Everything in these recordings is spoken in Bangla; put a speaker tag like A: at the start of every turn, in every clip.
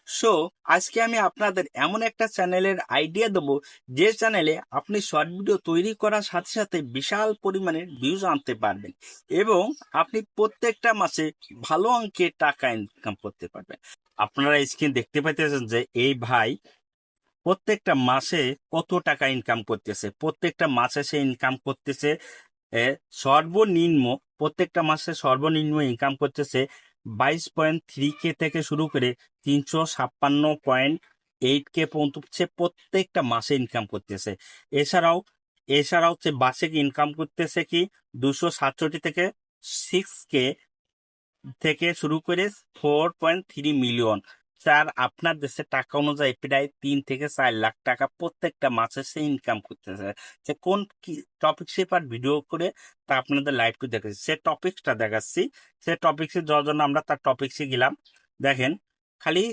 A: সো আজকে আমি আপনাদের এমন একটা চ্যানেলের আইডিয়া দেবো, যে চ্যানেলে আপনি শর্ট ভিডিও তৈরি করার সাথে সাথে বিশাল পরিমাণের ভিউজ আনতে পারবেন এবং আপনি প্রত্যেকটা মাসে ভালো অঙ্কের টাকা ইনকাম করতে পারবেন। আপনারা স্ক্রিন দেখতে পাইতেছেন যে এই ভাই প্রত্যেকটা মাসে কত টাকা ইনকাম করতেছে। প্রত্যেকটা মাসে সে ইনকাম করতেছে সর্বনিম্ন, প্রত্যেকটা মাসে সর্বনিম্ন ইনকাম করতেছে 22.3K থেকে শুরু করে 356.8K পর্যন্ত সে প্রত্যেকটা মাসে ইনকাম করতেছে। এছাড়াও এছাড়াও সে বার্ষিক ইনকাম করতেছে কি 267 থেকে 6K থেকে শুরু করে 4.3 মিলিয়ন। স্যার, আপনার দেশের টাকা অনুযায়ী প্রায় 3 থেকে 4 লাখ টাকা প্রত্যেকটা মাসে সে ইনকাম করতেছে। সে কোন কি টপিক শেপার ভিডিও করে তা আপনাদের লাইভ টু দেখাচ্ছি, সে টপিকসটা দেখাচ্ছি। সে টপিক্সে যাওয়ার জন্য আমরা তার টপিক্সে গেলাম। দেখেন, খালি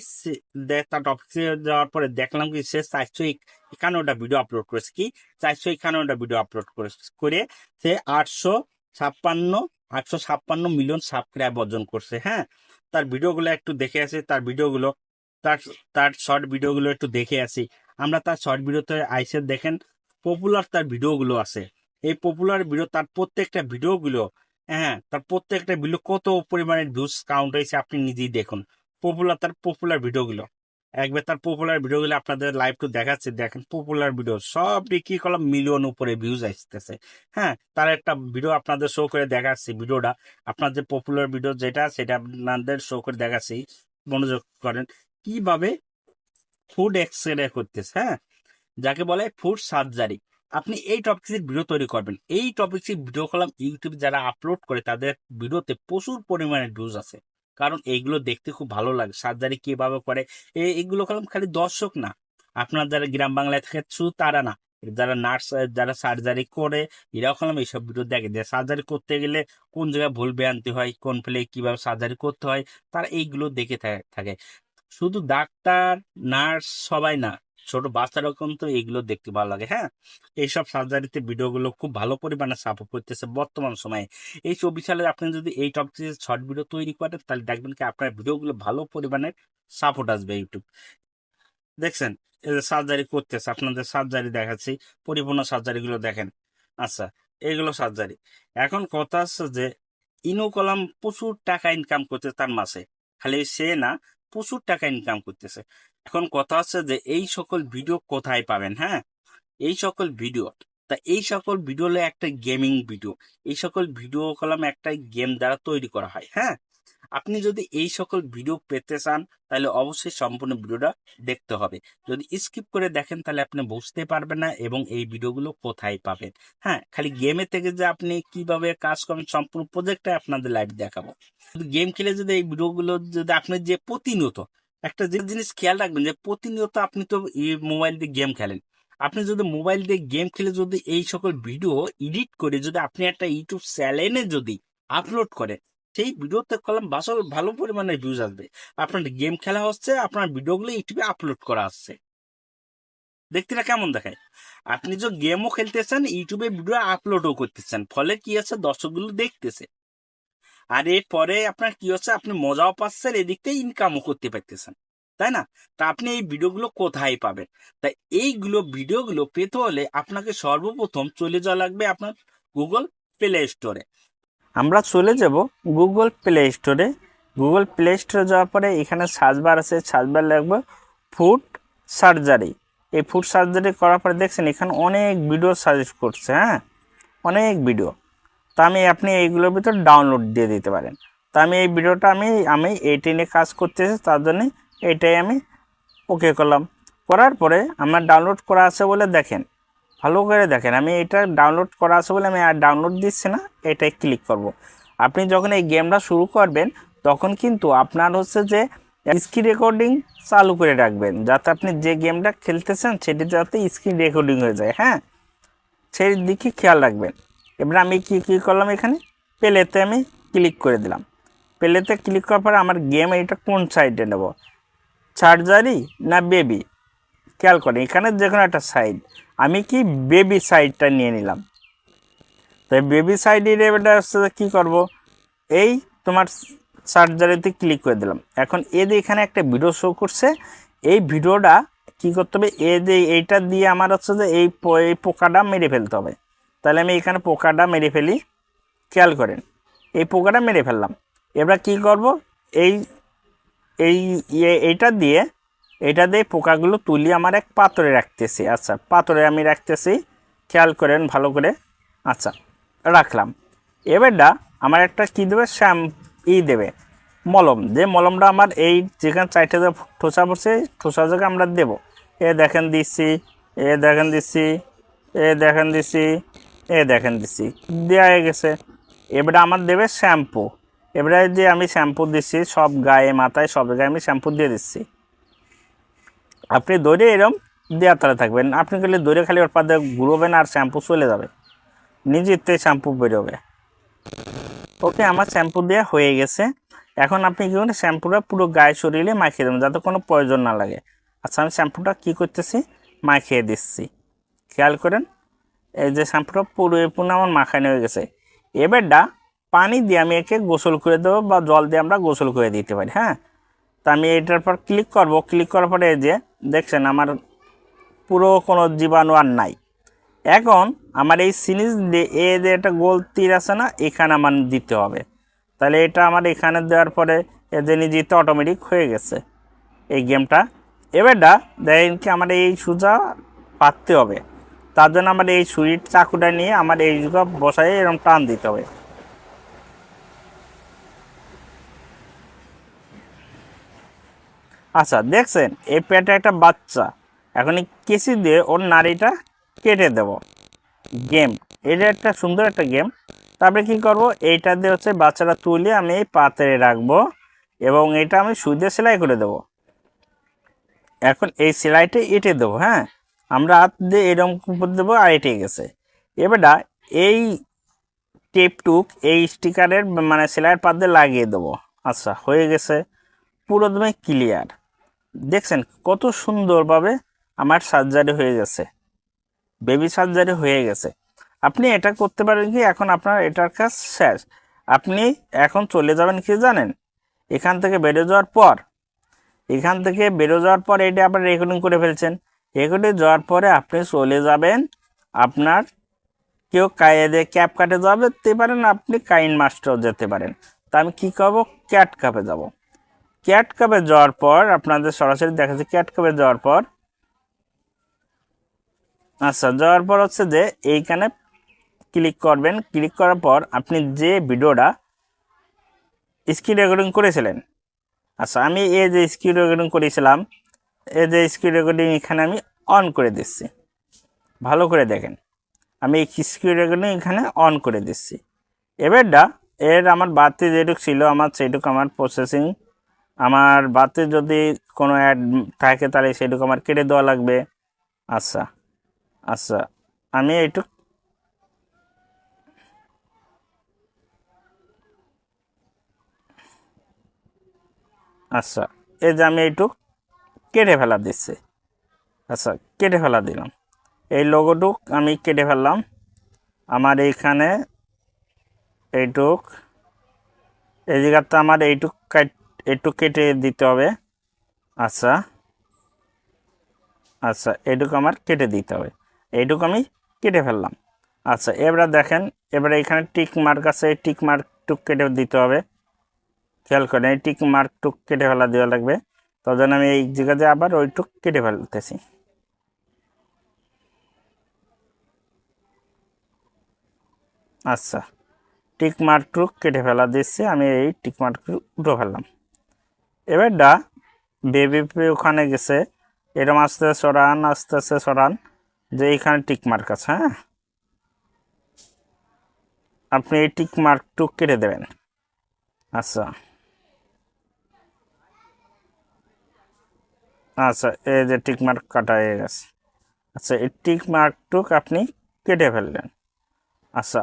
A: তার টপিক্সে যাওয়ার পরে দেখলাম কি সে 451টা ভিডিও আপলোড করেছে। কি 451টা ভিডিও আপলোড করে সে 856 মিলিয়ন সাবস্ক্রাইব অর্জন করছে। হ্যাঁ, তার ভিডিওগুলো একটু দেখে আসি, তার ভিডিওগুলো, তার তার শর্ট ভিডিওগুলো একটু দেখে আসি। আমরা তার শর্ট ভিডিওতে আইসে দেখেন পপুলার তার ভিডিওগুলো আছে। এই পপুলার ভিডিও, তার প্রত্যেকটা ভিডিওগুলো, হ্যাঁ, তার প্রত্যেকটা ভিডিও কত পরিমাণে ভিউজ কাউন্ট হয়েছে আপনি নিজেই দেখুন। তার পপুলার ভিডিওগুলো, একবার তার পপুলার ভিডিওগুলো আপনাদের লাইভ টু দেখাচ্ছে। দেখেন পপুলার ভিডিও সব কি করলাম, মিলিয়ন উপরে ভিউজ আসতেছে। হ্যাঁ, তার একটা ভিডিও আপনাদের শো করে দেখাচ্ছি। ভিডিওটা আপনার যে পপুলার ভিডিও যেটা, সেটা আপনাদের শো করে দেখাচ্ছি। মনোযোগ করেন কিভাবে ফুড এক্সরে করতেছে। হ্যাঁ, যাকে বলে ফুড সার্জারি। আপনি এই টপিকের ভিডিও তৈরি করবেন। এই টপিকের ভিডিও কলাম ইউটিউবে যারা আপলোড করে তাদের ভিডিওতে প্রচুর পরিমাণে ভিউজ আছে, কারণ এইগুলো দেখতে খুব ভালো লাগে। সার্জারি কিভাবে করে এইগুলো কলাম খালি দর্শক না, আপনার যারা গ্রাম বাংলায় থাকে শুধু তারা না, যারা নার্স, যারা সার্জারি করে এরাও কলাম এইসব ভিডিও দেখে। যে সার্জারি করতে গেলে কোন জায়গায় ভুল ভ্রান্তি হয়, কোন ফেলে কিভাবে সার্জারি করতে হয়, তারা এইগুলো দেখে থাকে। শুধু ডাক্তার, নার্স সবাই না, ছোট বাচ্চারাও কিন্তু এইগুলো দেখতে ভালো লাগে। হ্যাঁ, এইসব সার্জারিতে ভিডিওগুলো খুব ভালো পরিমাণে সাপোর্ট করতেছে বর্তমান সময়ে। এই 24 সালে আপনি যদি এই টপিকে শর্ট ভিডিও তৈরি করেন, তাহলে দেখবেন কি আপনার ভিডিওগুলো ভালো পরিমাণে সাপোর্ট আসবে ইউটিউব। দেখছেন, এই যে সার্জারি করতেছে, আপনাদের সার্জারি দেখাচ্ছি, পরিপূর্ণ সার্জারি গুলো দেখেন। আচ্ছা, এইগুলো সার্জারি। এখন কথা হচ্ছে যে ইনু কলাম প্রচুর টাকা ইনকাম করতে তার মাসে, খালি সে না, প্রচুর টাকা ইনকাম করতেছে। এখন কথা হচ্ছে যে এই সকল ভিডিও কোথায় পাবেন। হ্যাঁ, এই সকল ভিডিও, তা এই সকল ভিডিও হলো একটা গেমিং ভিডিও। এই সকল ভিডিও কলাম একটা গেম দ্বারা তৈরি করা হয়। হ্যাঁ, আপনি যদি এই সকল ভিডিও পেতে চান তাহলে অবশ্যই সম্পূর্ণ ভিডিওটা দেখতে হবে। যদি স্কিপ করে দেখেন তাহলে আপনি বুঝতে পারবেন না এবং এই ভিডিওগুলো কোথায় পাবেন। হ্যাঁ, খালি গেমে থেকে যে আপনি কিভাবে কাজ করবেন সম্পূর্ণ প্রজেক্টটা আপনাদের লাইভ দেখাবো। গেম খেলে যদি এই ভিডিওগুলো যদি আপনি যে প্রতিনিয়ত একটা যে জিনিস খেয়াল রাখবেন, যে প্রতিনিয়ত আপনি তো মোবাইল দিয়ে গেম খেলেন, আপনি যদি মোবাইল দিয়ে গেম খেলে যদি এই সকল ভিডিও এডিট করে যদি আপনি একটা ইউটিউব চ্যানেলে যদি আপলোড করেন, সেই ভিডিওতে কলম ভালো ভালো পরিমাণে ভিউজ আসবে। আপনার গেম খেলা হচ্ছে, আপনার ভিডিওগুলো ইউটিউবে আপলোড করা হচ্ছে, দেখতে না কেমন দেখায়। আপনি যে গেমও খেলতেছেন, ইউটিউবে ভিডিও আপলোডও করতেছেন, ফলে কি হচ্ছে, দর্শকগুলো দেখতেছে। আর এরপরে আপনার কি হচ্ছে, আপনি মজাও পাচ্ছেন, এদিক থেকে ইনকামও করতে পারতেছেন, তাই না? তা আপনি এই ভিডিওগুলো কোথায় পাবেন? তাই এইগুলো ভিডিওগুলো পেতে হলে আপনাকে সর্বপ্রথম চলে যাওয়া লাগবে আপনার গুগল প্লে স্টোরে। আমরা চলে যাব গুগল প্লে স্টোরে। গুগল প্লে স্টোরে যাওয়ার পরে এখানে সার্চ বার আছে, সার্চ বার লাগবে ফুড সার্জারি। এই ফুড সার্জারি করার পরে দেখছেন এখানে অনেক ভিডিও সাজেস্ট করছে। হ্যাঁ, অনেক ভিডিও। তা আপনি এইগুলোর ভিতর ডাউনলোড দিয়ে দিতে পারেন। তা আমি এই ভিডিওটা আমি 18-এ কাজ করতেছি, তার জন্য এটাই আমি ওকে করলাম। করার পরে আমার ডাউনলোড করা আছে বলে দেখেন, ভালো করে দেখেন, আমি এটা ডাউনলোড করা আছে বলে আমি আর ডাউনলোড দিচ্ছি না, এটাই ক্লিক করব। আপনি যখন এই গেমটা শুরু করবেন তখন কিন্তু আপনার হচ্ছে যে স্ক্রিন রেকর্ডিং চালু করে রাখবেন, যাতে আপনি যে গেমটা খেলতেছেন সেটি যাতে স্ক্রিন রেকর্ডিং হয়ে যায়। হ্যাঁ, সেই দিকে খেয়াল রাখবেন। এবার আমি কি করলাম, এখানে প্লেতে আমি ক্লিক করে দিলাম। প্লেতে ক্লিক করার পরে আমার গেম এটা কোন সাইডে নেব, সার্জারি না বেবি, খেয়াল করেন এখানে যে কোনো একটা সাইড। আমি কি বেবি সাইডটা নিয়ে নিলাম। তাই বেবি সাইডের এবারটা হচ্ছে কী করবো, এই তোমার সার্জারিতে ক্লিক করে দিলাম। এখন এই যে এখানে একটা ভিডিও শো করছে, এই ভিডিওটা কি করতে হবে, এই যে এইটা দিয়ে আমার হচ্ছে যে এই পোকাটা মেরে ফেলতে হবে। তাহলে আমি এখানে পোকাটা মেরে ফেলি, খেয়াল করেন এই পোকাটা মেরে ফেললাম। এবার কি করব, এই এই এইটা দিয়ে পোকাগুলো তুলি আমার এক পাত্রে রাখতেছি। আচ্ছা, পাত্রে আমি রাখতেছি, খেয়াল করেন ভালো করে। আচ্ছা, রাখলাম। এবারটা আমার একটা কী দেবে, দেবে মলম, যে মলমটা আমার এই যেখানে চারটে ঠোসা পড়ছে ঠোসা জায়গায় আমরা দেবো। এ দেখেন দিচ্ছি, এ দেখেন দিচ্ছি, এ দেখেন দিচ্ছি, এ দেখেন দিচ্ছি, দেওয়া হয়ে গেছে। এবারে আমার দেবে শ্যাম্পু। এবারে যে আমি শ্যাম্পু দিচ্ছি সব গায়ে মাথায় সব জায়গায় আমি শ্যাম্পু দিয়ে দিচ্ছি। আপনি দৌড়ে এরম দেওয়ার তালে থাকবেন, আপনি খালি দৌড়ে খালি ওর পাতে ঘুরবেন আর শ্যাম্পু চলে যাবে, নিজেতে শ্যাম্পু বেরোবে। ওকে, আমার শ্যাম্পু দেওয়া হয়ে গেছে। এখন আপনি কী করেন, শ্যাম্পুটা পুরো গায়ে শরীরে মাখিয়ে দেবেন যাতে কোনো প্রয়োজন না লাগে। আচ্ছা, আমি শ্যাম্পুটা কী করতেছি, মাখিয়ে দিচ্ছি, খেয়াল করেন। এই যে শ্যাম্পুটা পুরো আমার মাখানো হয়ে গেছে। এবারটা পানি দিয়ে আমি একে গোসল করে দেবো বা জল দিয়ে আমরা গোসল করে দিতে পারি। হ্যাঁ, তা আমি এটার পর ক্লিক করব, ক্লিক করার পরে এই যে দেখছেন আমার পুরো কোনো জীবাণু আর নাই। এখন আমার এই সিরিজ এ যে একটা গোল তীর আছে না, এখানে আমার দিতে হবে। তাহলে এটা আমার এখানে দেওয়ার পরে এ যে নিজেতে অটোমেটিক হয়ে গেছে এই গেমটা। এবারটা দেখেন কি আমার এই সোজা পাততে হবে, তার জন্য আমার এই ছুরির চাকুটা নিয়ে আমার এই জায়গা বসায় এরকম টান দিতে হবে। আচ্ছা, দেখছেন এই পেটে একটা বাচ্চা, এখন এই কেসি দিয়ে ওর নাড়িটা কেটে দেব। গেম, এটা একটা সুন্দর একটা গেম। তারপরে কি করব, এইটা দিয়ে হচ্ছে বাচ্চাটা তুলে আমি এই পাত্রে রাখবো এবং এটা আমি সুই দিয়ে সেলাই করে দেব। এখন এই সেলাইটা এঁটে দেবো। হ্যাঁ, আমরা হাত দিয়ে এরকম করে দেবো আর এঁটে গেছে। এবারটা এই টেপটুক এই স্টিকারের মানে সেলাইয়ের পাত দিয়ে লাগিয়ে দেবো। আচ্ছা, হয়ে গেছে, পুরো তুমি ক্লিয়ার। দেখছেন কত সুন্দরভাবে আমার সার্জারি হয়ে গেছে, বেবি সার্জারি হয়ে গেছে। আপনি এটা করতে পারেন কি, এখন আপনার এটার কাজ শেষ। আপনি এখন চলে যাবেন কি জানেন, এখান থেকে বেরো যাওয়ার পর, এটা আবার রেকর্ডিং করে ফেলছেন। রেকর্ডিং যাওয়ার পরে আপনি চলে যাবেন আপনার, কেউ ক্যাপ কাটে যেতে পারেন, আপনি কাইন মাস্টারও যেতে পারেন। তা আমি কী করবো, ক্যাট কাপে যাব। ক্যাট কাপে যাওয়ার পর আপনাদের সরাসরি দেখাচ্ছি, ক্যাট কাপে যাওয়ার পর আচ্ছা, যাওয়ার পর হচ্ছে যে এইখানে ক্লিক করবেন। ক্লিক করার পর আপনি যে ভিডিওটা স্ক্রিন রেকর্ডিং করেছিলেন, আচ্ছা আমি এই যে স্ক্রিন রেকর্ডিং করেছিলাম, এই যে স্ক্রিন রেকর্ডিং এখানে আমি অন করে দিচ্ছি। ভালো করে দেখেন, আমি স্ক্রিন রেকর্ডিং এখানে অন করে দিচ্ছি। এবারটা আমার বাড়তি যেটুকু ছিল আমার সেইটুকু আমার প্রসেসিং, আমার বাড়তি যদি কোনো অ্যাড থাকে তাহলে সেটুকু আমার কেটে দেওয়া লাগবে। আচ্ছা আচ্ছা, আমি এইটুক আচ্ছা, এই যে আমি এইটুক কেটে ফেলা দিচ্ছি। আচ্ছা, কেটে ফেলা দিলাম, এই লোগোটুক আমি কেটে ফেললাম। আমার এইখানে এইটুক, এই জায়গাতে আমার এইটুক কেটে দিতে হবে। আচ্ছা আচ্ছা, এইটুকু আমার কেটে দিতে হবে, এইটুকু আমি কেটে ফেললাম। আচ্ছা, এবার দেখেন, এবারে এখানে টিক মার্ক আছে, এই টিক মার্কটুক কেটে দিতে হবে। খেয়াল করেন এই টিক মার্কটুক কেটে ফেলা দেওয়া লাগবে, তার জন্য আমি এই জায়গাতে আবার ওইটুক কেটে ফেলতেছি। আচ্ছা, টিক মার্কটুক কেটে ফেলা দিচ্ছি, আমি এই টিক মার্কটুক উঠে ফেললাম। এবারটা বেবি ওখানে গেছে, এরকম আস্তে সরান, আস্তে আস্তে সরান, যে এইখানে টিক মার্ক আছে। হ্যাঁ, আপনি এই টিক মার্কটুক কেটে দেবেন। আচ্ছা আচ্ছা, এই যে টিক মার্ক কাটা হয়ে গেছে। আচ্ছা, এই টিক মার্কটুক আপনি কেটে ফেললেন। আচ্ছা,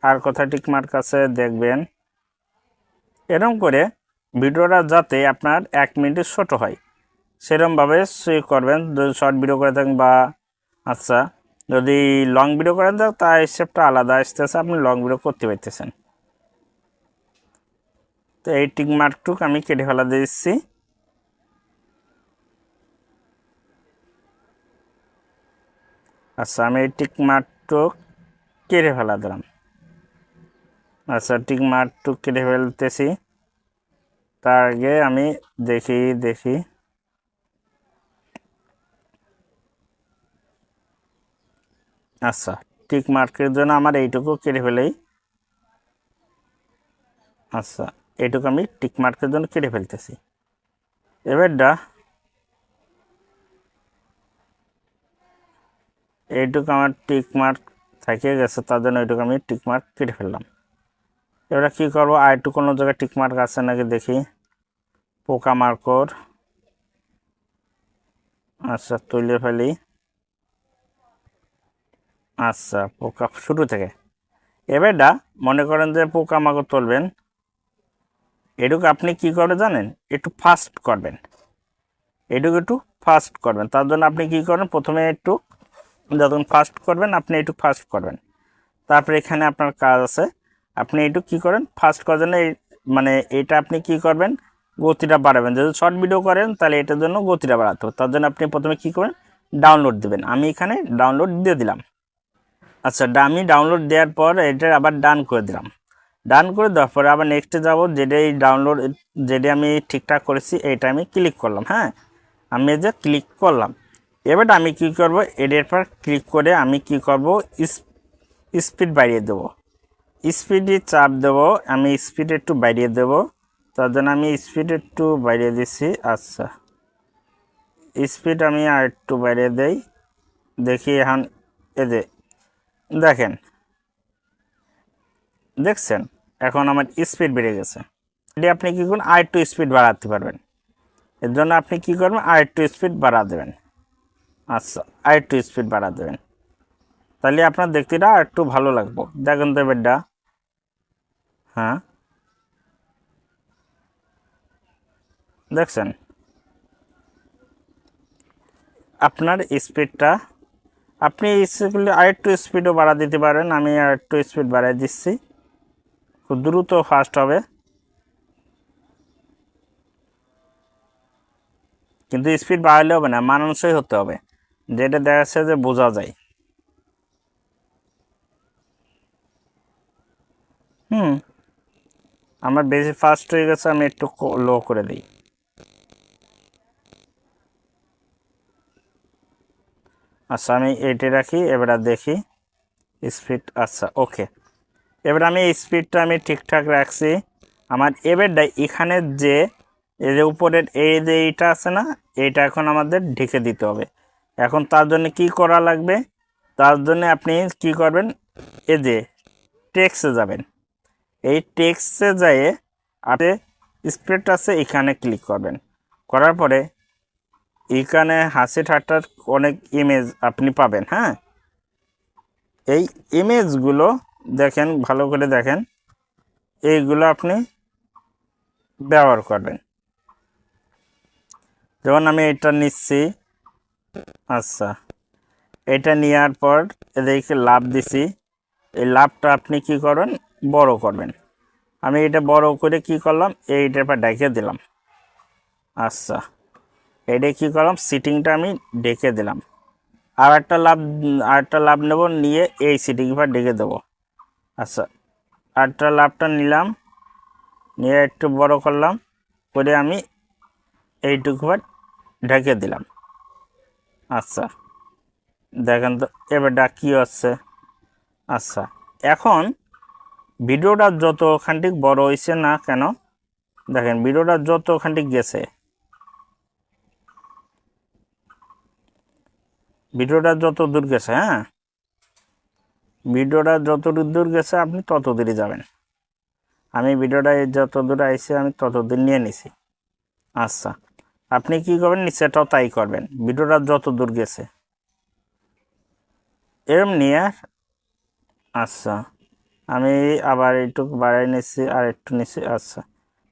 A: আর কোথায় টিক মার্ক আছে দেখবেন, এরকম করে ভিডিওটা যাতে আপনার 1 মিনিটের ছোটো হয় সেরকমভাবে করবেন, যদি শর্ট ভিডিও করে থাকেন বা আচ্ছা যদি লং ভিডিও করেন তার হিসেবটা আলাদা আসতেছে, আপনি লং ভিডিও করতে পারতেছেন। তো এই টিক মার্কটুক আমি কেটে ফেলা দিচ্ছি। আচ্ছা, আমি এই টিক মার্কটুক কেটে ফেলা দিলাম। আচ্ছা, টিক মার্কটুক কেটে ফেলতেছি। তার আগে আমি দেখি আচ্ছা, টিক মার্কের জন্য আমার এইটুকু কেটে ফেলেই। আচ্ছা, এইটুকু আমি টিক মার্কের জন্য কেটে ফেলতেছি। এবারটা এইটুকু আমার টিক মার্ক থেকে গেছে, তার জন্য এইটুকু আমি টিক মার্ক কেটে ফেললাম। এবার কী করবো, আর একটু কোনো জায়গায় টিক মার্ক আছে নাকি দেখি। পোকা মার্কর, আচ্ছা তুলে ফেলি। আচ্ছা, পোকা শুরু থেকে। এবারটা মনে করেন যে পোকা মাকড় তুলবেন, এটুকু আপনি কি করে জানেন, একটু ফাস্ট করবেন। এটুকু একটু ফাস্ট করবেন, তার জন্য আপনি কি করবেন, প্রথমে একটু যখন ফাস্ট করবেন আপনি একটু ফাস্ট করবেন। তারপরে এখানে আপনার কাজ আছে, আপনি একটু কি করেন ফাস্ট করার জন্য মানে এটা আপনি কি করবেন, গতিটা বাড়াবেন। যদি শর্ট ভিডিও করেন তাহলে এটার জন্য গতিটা বাড়াতে হবে, তার জন্য আপনি প্রথমে কি করবেন, ডাউনলোড দেবেন। আমি এখানে ডাউনলোড দিয়ে দিলাম। আচ্ছা, আমি ডাউনলোড দেওয়ার পর এটা আবার ডান করে দিলাম। ডান করে দেওয়ার পরে আবার নেক্সটে যাব, যেটাই ডাউনলোড যেটা আমি ঠিকঠাক করেছি এইটা আমি ক্লিক করলাম। হ্যাঁ, আমি যে ক্লিক করলাম, এবার আমি কি করব, এর পর ক্লিক করে আমি কি করব, স্পিড বাড়িয়ে দেবো। স্পিডে চাপ দেবো, আমি স্পিড একটু বাড়িয়ে দেবো। তার জন্য আমি স্পিড একটু বাড়িয়ে দিচ্ছি। আচ্ছা, স্পিড আমি আর একটু বাড়িয়ে দেই। দেখি এখন এই যে দেখছেন এখন আমার স্পিড বেড়ে গেছে। এটি আপনি কী করুন, আর একটু স্পিড বাড়াতে পারবেন। এর জন্য আপনি কী করবেন, আর একটু স্পিড বাড়া দেবেন। আচ্ছা, আর একটু স্পিড বাড়া দেবেন, তাহলে আপনার দেখতেটা আর একটু ভালো লাগবে। দেখেন তো এবারটা, হ্যাঁ দেখছেন আপনার স্পিডটা, আপনি ইচ্ছে করলে আর একটু স্পিডও বাড়া দিতে পারেন। আমি আর একটু স্পিড বাড়াই দিচ্ছি, খুব দ্রুত ফাস্ট হবে। কিন্তু স্পিড বাড়ালে হবে না, মানানসই হতে হবে, যেটা দেখা যাচ্ছে যে বোঝা যায়। আমার বেশি ফাস্ট হয়ে গেছে, আমি একটু লো করে দিই। আচ্ছা, আমি এইটা রাখি, এবার দেখি স্পিড। আচ্ছা, ওকে, এবার আমি স্পিডটা আমি ঠিকঠাক রাখছি। আমার এবারটা এখানে যে এই যে উপরের এই যে এইটা আছে না, এইটা এখন আমাদের ঢেকে দিতে হবে। এখন তার জন্য কি করা লাগবে, তার জন্য আপনি কি করবেন, এই যে টেক্সটে যাবেন। এই টেক্সটে যেয়ে আপনি স্প্রেড আছে এখানে ক্লিক করবেন। করার পরে এখানে হাসি ঠাট্টার অনেক ইমেজ আপনি পাবেন। হ্যাঁ, এই ইমেজগুলো দেখেন, ভালো করে দেখেন, এইগুলো আপনি ব্যবহার করবেন। যেমন আমি এটা নিচ্ছি। আচ্ছা, এটা নেওয়ার পর এদিকে লাভ দিছি, এই লাভটা আপনি কি করবেন, বড় করবেন। আমি এটা বড় করে কি করলাম, এইটার পর ডেকে দিলাম। আচ্ছা, এটা কি করলাম, সিটিংটা আমি ডেকে দিলাম। আর একটা লাভ নেব, নিয়ে এই সিটিং পর ডেকে দেবো। আচ্ছা, আরেকটা লাভটা নিলাম, নিয়ে একটু বড় করলাম, করে আমি এইটুকু পর ঢেকে দিলাম। আচ্ছা, দেখেন তো এবারটা কী হচ্ছে। আচ্ছা, এখন ভিডিওটা যতখানটি বড় হয়েছে না কেন, দেখেন ভিডিওটা যতখানটি গেছে, ভিডিওটা যত দূর গেছে, হ্যাঁ ভিডিওটা যত দূর গেছে আপনি তত দূরে যাবেন। আমি ভিডিওটা যত দূর আইছে আমি তত দূর নিয়ে নিছি। আচ্ছা, আপনি কি করবেন, নিচেটাও তাই করবেন, ভিডিওটা যত দূর গেছে এরম নিয়ে। আচ্ছা, আমি আবার একটু বাড়াই নিচ্ছি, আর একটু নিচ্ছি। আচ্ছা,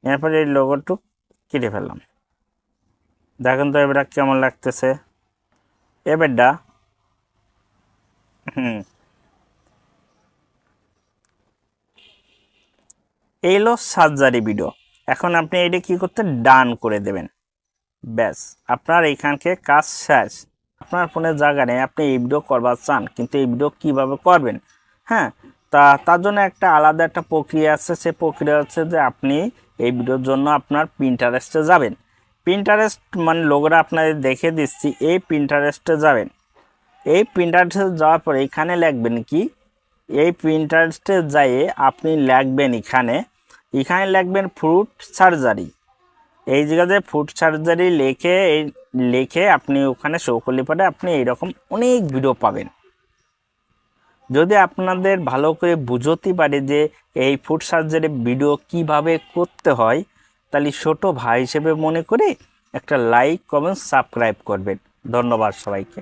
A: এরপরে এই লোগোটু কেটে ফেললাম। দেখেন তো এবার কেমন লাগতেছে এবারটা। হুম, এই হলো সার্জারি ভিডিও। এখন আপনি এটা কি করতে ডান করে দেবেন, ব্যাস আপনার এইখানকে কাজ শেষ। আপনার ফোনের জায়গা নেই, আপনি এই ভিডিও করবার চান, কিন্তু এই ভিডিও কীভাবে করবেন, হ্যাঁ, তার জন্য একটা আলাদা একটা প্রক্রিয়া আছে। সে প্রক্রিয়া হচ্ছে যে আপনি এই ভিডিওর জন্য আপনার পিন্টারেস্টে যাবেন। পিন্টারেস্ট মানে লোগোটা আপনাদের দেখে দিচ্ছি, এই পিন্টারেস্টে যাবেন। এই পিন্টারেস্টে যাওয়ার পরে এখানে লিখবেন কি, এই পিন্টারেস্টে যাইয়ে আপনি লিখবেন এখানে লিখবেন ফ্রুট সার্জারি। এই জায়গাতে ফুড সার্জারি লিখে আপনি ওখানে শো করলে পরে আপনি এইরকম অনেক ভিডিও পাবেন। যদি আপনাদের ভালো করে বুঝতে পারে যে এই ফুড সার্জারি ভিডিও কিভাবে করতে হয়, তাহলে ছোট ভাই হিসেবে মনে করে একটা লাইক কমেন্ট সাবস্ক্রাইব করবেন। ধন্যবাদ সবাইকে।